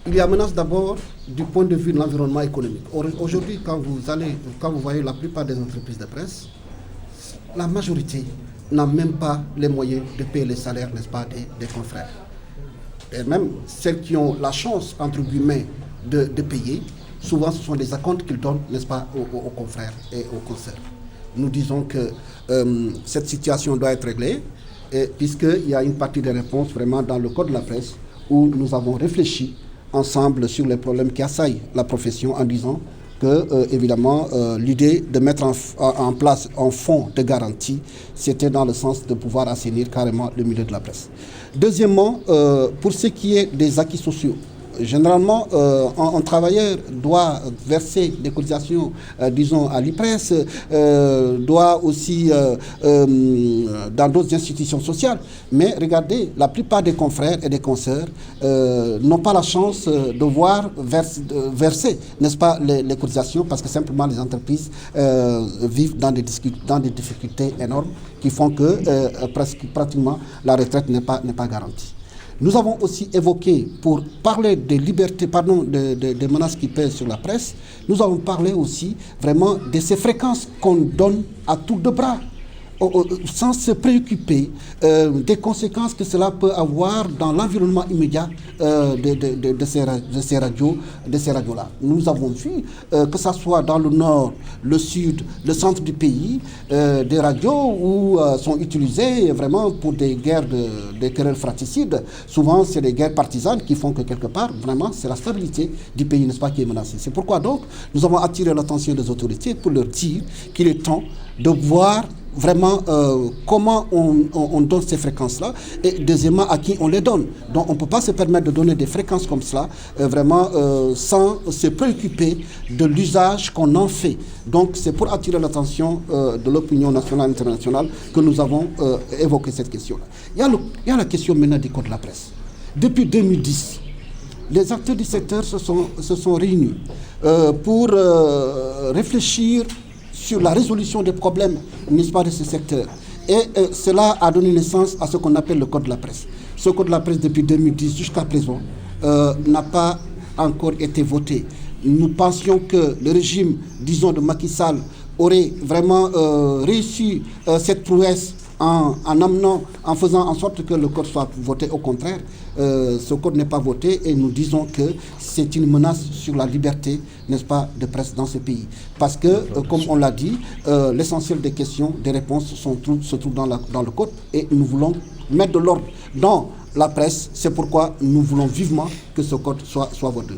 Il y a menace d'abord du point de vue de l'environnement économique. Aujourd'hui, quand vous voyez la plupart des entreprises de presse, la majorité n'a même pas les moyens de payer les salaires, n'est-ce pas, des confrères. Et même celles qui ont la chance, entre guillemets, de payer, souvent ce sont des acomptes qu'ils donnent, n'est-ce pas, aux confrères et aux consoeurs. Nous disons que cette situation doit être réglée, puisqu'il y a une partie des réponses vraiment dans le code de la presse où nous avons réfléchi ensemble sur les problèmes qui assaillent la profession en disant que, évidemment, l'idée de mettre en place un fonds de garantie, c'était dans le sens de pouvoir assainir carrément le milieu de la presse. Deuxièmement, pour ce qui est des acquis sociaux, généralement, un travailleur doit verser des cotisations, disons, à l'IPRES, doit aussi dans d'autres institutions sociales. Mais regardez, la plupart des confrères et des consoeurs n'ont pas la chance de voir verser, n'est-ce pas, les cotisations, parce que simplement les entreprises vivent dans des difficultés énormes qui font que pratiquement la retraite n'est pas garantie. Nous avons aussi évoqué, pour parler des libertés, des menaces qui pèsent sur la presse, nous avons parlé aussi vraiment de ces fréquences qu'on donne à tour de bras, sans se préoccuper des conséquences que cela peut avoir dans l'environnement immédiat de ces radios-là. Nous avons vu que ce soit dans le nord, le sud, le centre du pays, des radios où sont utilisées vraiment pour des guerres, des querelles fratricides. Souvent, c'est des guerres partisanes qui font que quelque part, vraiment, c'est la stabilité du pays, n'est-ce pas, qui est menacée. C'est pourquoi donc, nous avons attiré l'attention des autorités pour leur dire qu'il est temps de voir vraiment comment on donne ces fréquences-là et deuxièmement à qui on les donne. Donc on ne peut pas se permettre de donner des fréquences comme cela vraiment sans se préoccuper de l'usage qu'on en fait. Donc c'est pour attirer l'attention de l'opinion nationale et internationale que nous avons évoqué cette question-là. Il y a la question maintenant du code de la presse. Depuis 2010, les acteurs du secteur se sont réunis pour réfléchir sur la résolution des problèmes, n'est-ce pas, de ce secteur. Et cela a donné naissance à ce qu'on appelle le code de la presse. Ce code de la presse, depuis 2010 jusqu'à présent, n'a pas encore été voté. Nous pensions que le régime, disons, de Macky Sall aurait vraiment réussi cette prouesse en faisant en sorte que le code soit voté. Au contraire, ce code n'est pas voté et nous disons que c'est une menace sur la liberté, n'est-ce pas, de presse dans ce pays. Parce que, comme on l'a dit, l'essentiel des questions, des réponses se trouve dans le code et nous voulons mettre de l'ordre dans la presse. C'est pourquoi nous voulons vivement que ce code soit voté.